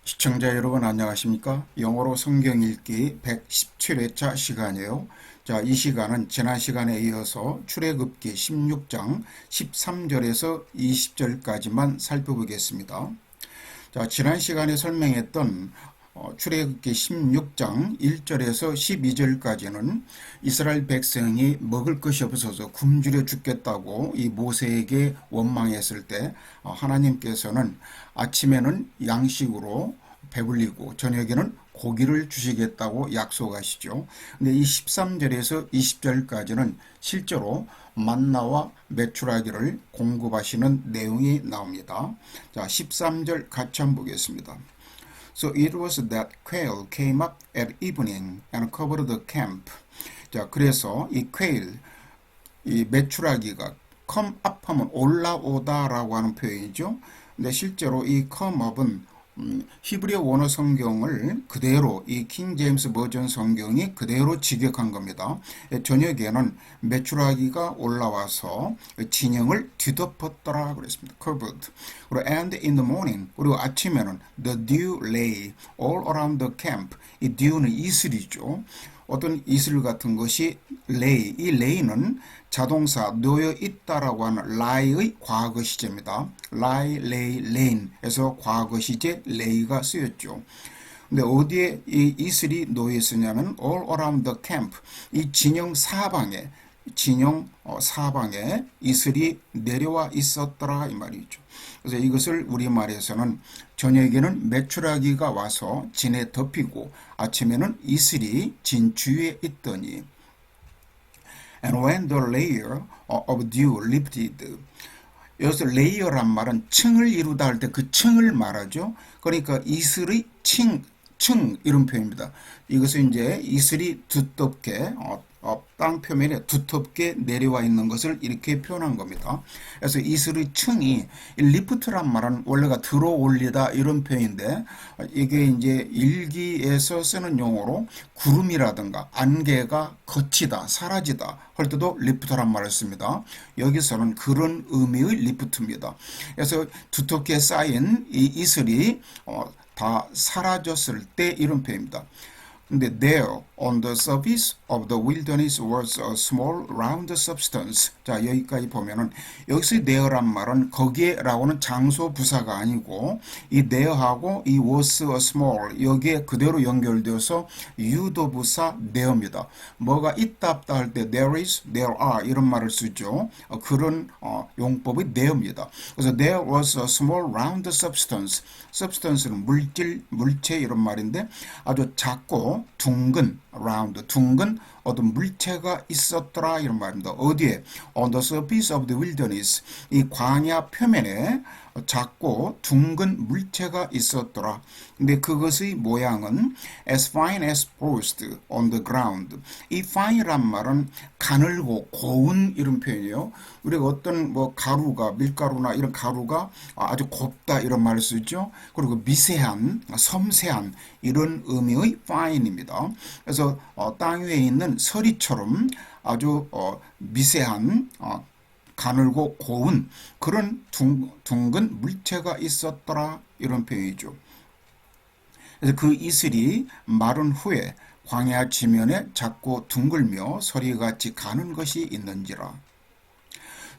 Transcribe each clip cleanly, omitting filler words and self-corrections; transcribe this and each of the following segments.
시청자 여러분 안녕하십니까? 영어로 성경 읽기 117회차 시간이에요. 자, 이 시간은 지난 시간에 이어서 출애굽기 16장 13절에서 20절까지만 살펴보겠습니다. 자, 지난 시간에 설명했던 출애굽기 16장 1절에서 12절까지는 이스라엘 백성이 먹을 것이 없어서 굶주려 죽겠다고 이 모세에게 원망했을 때 하나님께서는 아침에는 양식으로 배불리고 저녁에는 고기를 주시겠다고 약속하시죠. 근데 이 13절에서 20절까지는 실제로 만나와 메추라기를 공급하시는 내용이 나옵니다. 자, 13절 같이 한번 보겠습니다. So it was that quail came up at evening and covered the camp. 자, 그래서 이 quail, 이 메추라기가 come up 하면 올라오다라고 하는 표현이죠. 근데 실제로 이 come up은 히브리어 원어 성경을 그대로 이 킹 제임스 버전 성경이 그대로 직역한 겁니다. 저녁에는 메추라기가 올라와서 진영을 뒤덮었더라 그랬습니다. covered. 그리고 and in the morning, 그리고 아침에는 the dew lay all around the camp. 이 dew는 이슬이죠. 어떤 이슬 같은 것이 lay, 이 lay는 자동사 놓여 있다라고 하는 lie의 과거 시제입니다. lie, lay, lay에서 과거 시제 lay가 쓰였죠. 근데 어디에 이 이슬이 놓여 있으냐면 all around the camp, 이 진영 사방에 이슬이 내려와 있었더라 이 말이죠. 그래서 이것을 우리말에서는 저녁에는 메추라기가 와서 진에 덮이고 아침에는 이슬이 진 주위에 있더니 And when the layer of dew lifted, 여기서 layer란 말은 층을 이루다 할 때 그 층을 말하죠. 그러니까 이슬의 층 이런 표현입니다. 이것은 이제 이슬이 두텁게 땅 표면에 두텁게 내려와 있는 것을 이렇게 표현한 겁니다. 그래서 이슬의 층이 리프트란 말은 원래가 들어 올리다 이런 표현인데 이게 이제 일기에서 쓰는 용어로 구름이라든가 안개가 거치다 사라지다 할 때도 리프트란 말을 씁니다. 여기서는 그런 의미의 리프트입니다. 그래서 두텁게 쌓인 이 이슬이 다 사라졌을 때 이런 표현입니다. 근데 there on the surface of the wilderness was a small round substance. 자, 여기까지 보면은 여기서 there란 말은 거기에라고는 장소 부사가 아니고 이 there하고 이 was a small 여기에 그대로 연결되어서 유도 부사 there입니다. 뭐가 있다 없다 할 때 there is, there are 이런 말을 쓰죠. 그런 용법이 there입니다. 그래서 there was a small round substance. substance는 물체 이런 말인데 아주 작고 둥근 round 둥근 어떤 물체가 있었더라 이런 말입니다. 어디에? On the surface of the wilderness. 이 광야 표면에 작고 둥근 물체가 있었더라. 근데 그것의 모양은 as fine as frost on the ground. 이 fine이란 말은 가늘고 고운 이런 표현이에요. 우리가 어떤 뭐 가루가 밀가루나 이런 가루가 아주 곱다 이런 말을 쓰죠. 그리고 미세한, 섬세한 이런 의미의 fine입니다. 그래서 땅 위에 있는 서리처럼 아주 미세한 가늘고 고운 그런 둥근 물체가 있었더라 이런 표현이죠. 그래서 그 이슬이 마른 후에 광야 지면에 작고 둥글며 서리같이 가는 것이 있는지라.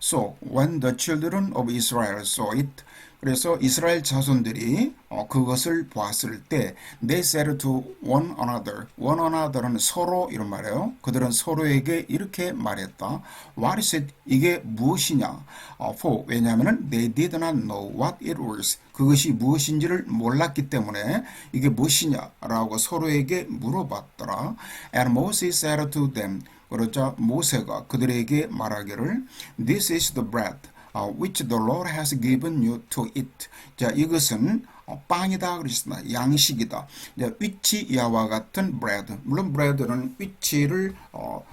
So when the children of Israel saw it, 그래서 이스라엘 자손들이 그것을 보았을 때 they said to one another는 서로 이런 말이에요. 그들은 서로에게 이렇게 말했다. What is it? 이게 무엇이냐? For 왜냐하면 they did not know what it was. 그것이 무엇인지를 몰랐기 때문에 이게 무엇이냐라고 서로에게 물어봤더라. And Moses said to them, 그러자 모세가 그들에게 말하기를 This is the bread which the Lord has given you to eat. 자, 이것은 빵이다 그랬습니다. 양식이다. 위치 야와 같은 bread. 물론 bread는 위치를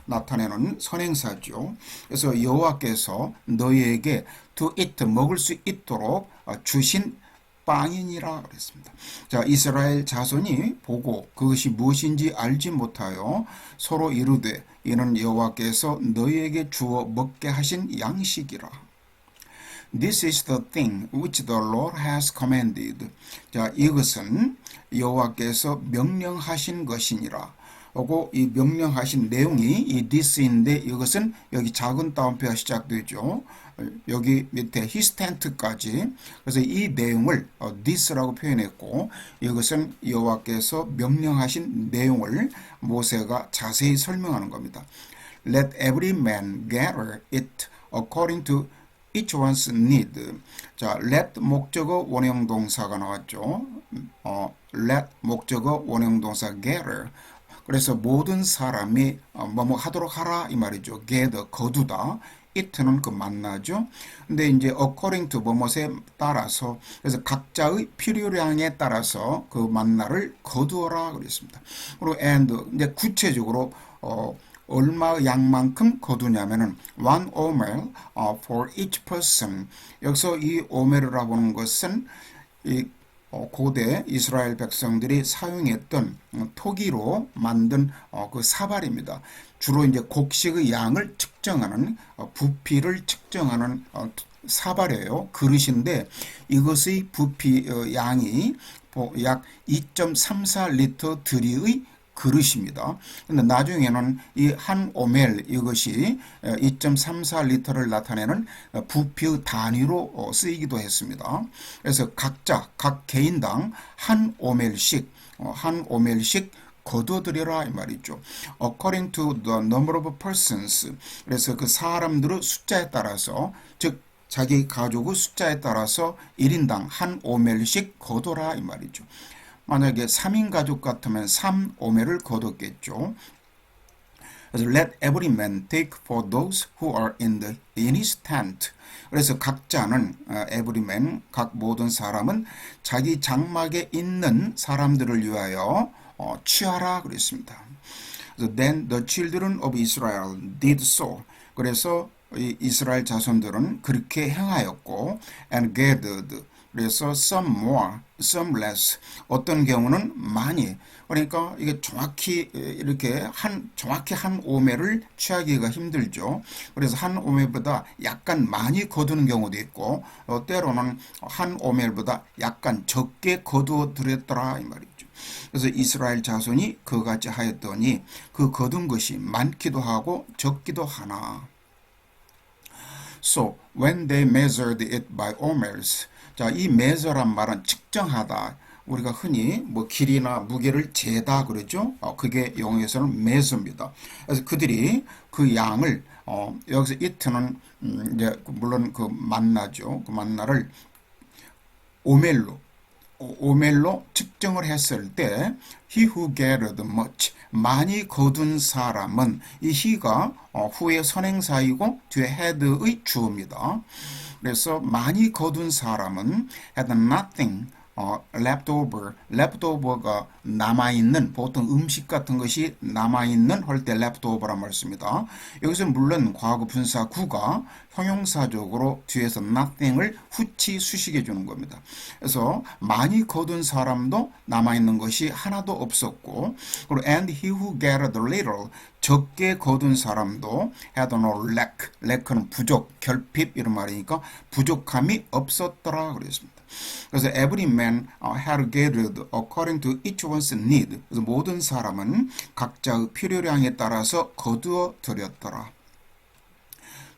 나타내는 선행사죠. 그래서 여호와께서 너희에게 to eat 먹을 수 있도록 주신 빵이니라 그랬습니다. 자, 이스라엘 자손이 보고 그것이 무엇인지 알지 못하여 서로 이르되 이는 여호와께서 너희에게 주어 먹게 하신 양식이라. This is the thing which the Lord has commanded. 자, 이것은 여호와께서 명령하신 것이니라. 하고 이 명령하신 내용이 이 this인데 이것은 여기 작은 따옴표가 시작되죠. 여기 밑에 his tent까지. 그래서 이 내용을 this라고 표현했고 이것은 여호와께서 명령하신 내용을 모세가 자세히 설명하는 겁니다. Let every man gather it according to each one's need. 자, let 목적어 원형 동사가 나왔죠. let 목적어 원형 동사 gather. 그래서 모든 사람이 뭐뭐 하도록 하라 이 말이죠. gather 거두다. it는 그 만나죠. 근데 이제 according to 뭐뭐에 따라서 그래서 각자의 필요량에 따라서 그 만나를 거두어라 그랬습니다. 그리고 and 이제 구체적으로 얼마 양만큼 거두냐면은 one omer for each person. 여기서 이 오멜이라고 하는 것은 이 고대 이스라엘 백성들이 사용했던 토기로 만든 그 사발입니다. 주로 이제 곡식의 양을 측정하는 부피를 측정하는 사발이에요. 그릇인데 이것의 부피 양이 약 2.34리터 들이의 그릇입니다. 근데 나중에는 이 한 오멜 이것이 2.34리터를 나타내는 부피의 단위로 쓰이기도 했습니다. 그래서 각 개인당 한 오멜씩 거둬들여라 이 말이죠. According to the number of persons. 그래서 그 사람들의 숫자에 따라서 즉 자기 가족의 숫자에 따라서 1인당 한 오멜씩 거둬라 이 말이죠. 만약에 3인 가족 같으면 3오멜을 거뒀겠죠. 그래서 let every man take for those who are in his tent. 그래서 각자는 every man 각 모든 사람은 자기 장막에 있는 사람들을 위하여 취하라 그랬습니다. 그래서 then the children of Israel did so. 그래서 이스라엘 자손들은 그렇게 행하였고 and gathered. 그래서 some more, some less. 어떤 경우는 많이. 그러니까 이게 정확히 한 오멜을 취하기가 힘들죠. 그래서 한 오멜보다 약간 많이 거두는 경우도 있고, 때로는 한 오멜보다 약간 적게 거두어 드렸더라 이 말이죠. 그래서 이스라엘 자손이 그같이 하였더니 그 거둔 것이 많기도 하고 적기도 하나. So when they measured it by omers. 자, 이 measure란 말은 측정하다. 우리가 흔히 뭐 길이나 무게를 재다 그러죠. 그게 영어에서는 measure입니다. 그래서 그들이 그 양을 여기서 it는 이제 물론 그 만나죠. 그 만나를 오멜로 측정을 했을 때 he who gathered much 많이 거둔 사람은 이 he가 후의 선행사이고 뒤에 had의 주어입니다. 그래서 많이 거둔 사람은 had nothing leftover가 남아있는 보통 음식 같은 것이 남아있는 할 때 leftover란 말 씁니다. 여기서 물론 과거 분사 구가 형용사적으로 뒤에서 nothing을 후치 수식해 주는 겁니다. 그래서 많이 거둔 사람도 남아있는 것이 하나도 없었고 그리고 and he who gathered little 적게 거둔 사람도 had no lack는 부족, 결핍 이런 말이니까 부족함이 없었더라 그랬습니다. 그래서 every man had gathered according to each one's need. 그래서 모든 사람은 각자의 필요량에 따라서 거두어 드렸더라.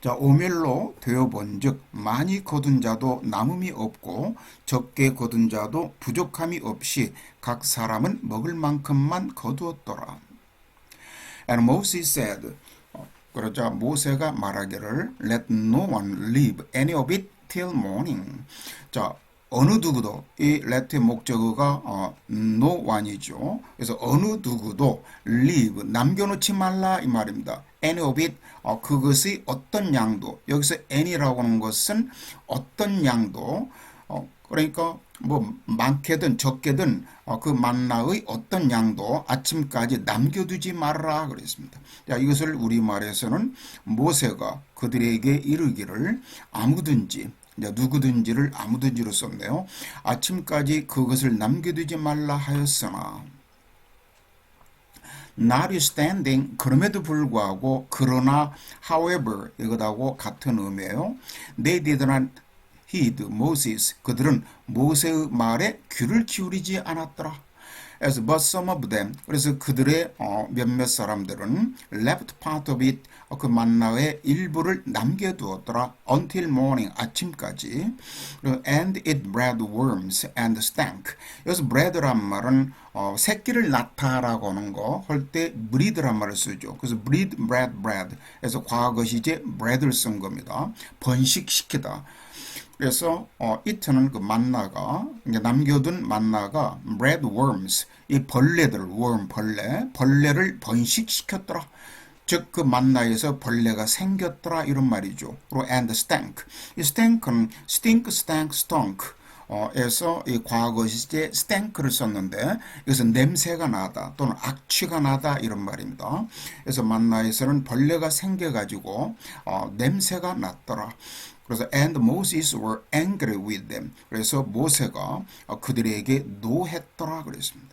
자, 오멜로 되어본즉 많이 거둔 자도 남음이 없고 적게 거둔 자도 부족함이 없이 각 사람은 먹을 만큼만 거두었더라. And Moses said, 그러자 모세가 말하기를 let no one leave any of it till morning. 자, 어느 누구도 이 let의 목적어가 no one이죠. 그래서 어느 누구도 leave 남겨놓지 말라 이 말입니다. any of it 그것이 어떤 양도 여기서 any라고 하는 것은 어떤 양도 그러니까 뭐 많게든 적게든 그 만나의 어떤 양도 아침까지 남겨두지 말라 그랬습니다. 자, 이것을 우리말에서는 모세가 그들에게 이르기를 아무든지 누구든지를 아무든지로 썼네요. 아침까지 그것을 남겨두지 말라 하였으나 notwithstanding 그럼에도 불구하고 그러나 however 이것하고 같은 의미예요. They did not heed Moses. 그들은 모세의 말에 귀를 기울이지 않았더라. As but some of them. 그래서 그들의 몇몇 사람들은 left part of it. 그 만나의 일부를 남겨두었더라. Until morning. 아침까지. And it bred worms and stank. 여기서 bread란 말은 새끼를 낳다라고 하는 거 할 때 breed란 말을 쓰죠. 그래서 breed, bread. 그래서 과거 시제 bread를 쓴 겁니다. 번식시키다. 그래서 이트는 그 만나가 남겨둔 만나가 bread worms 이 벌레들 worm 벌레를 번식시켰더라. 즉 그 만나에서 벌레가 생겼더라 이런 말이죠. 그리고 and stank 이 stank는 stink, stank, stunk 에서 이 과거 시제 stank를 썼는데 이것은 냄새가 나다 또는 악취가 나다 이런 말입니다. 그래서 만나에서는 벌레가 생겨가지고 냄새가 났더라. 그래서 and Moses were angry with them. 그래서 모세가 그들에게 노했더라 그랬습니다.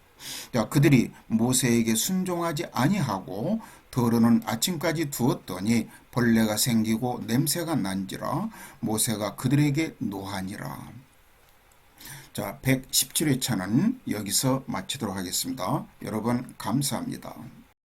자, 그들이 모세에게 순종하지 아니하고 더러는 아침까지 두었더니 벌레가 생기고 냄새가 난지라 모세가 그들에게 노하니라. 자, 117회차는 여기서 마치도록 하겠습니다. 여러분 감사합니다.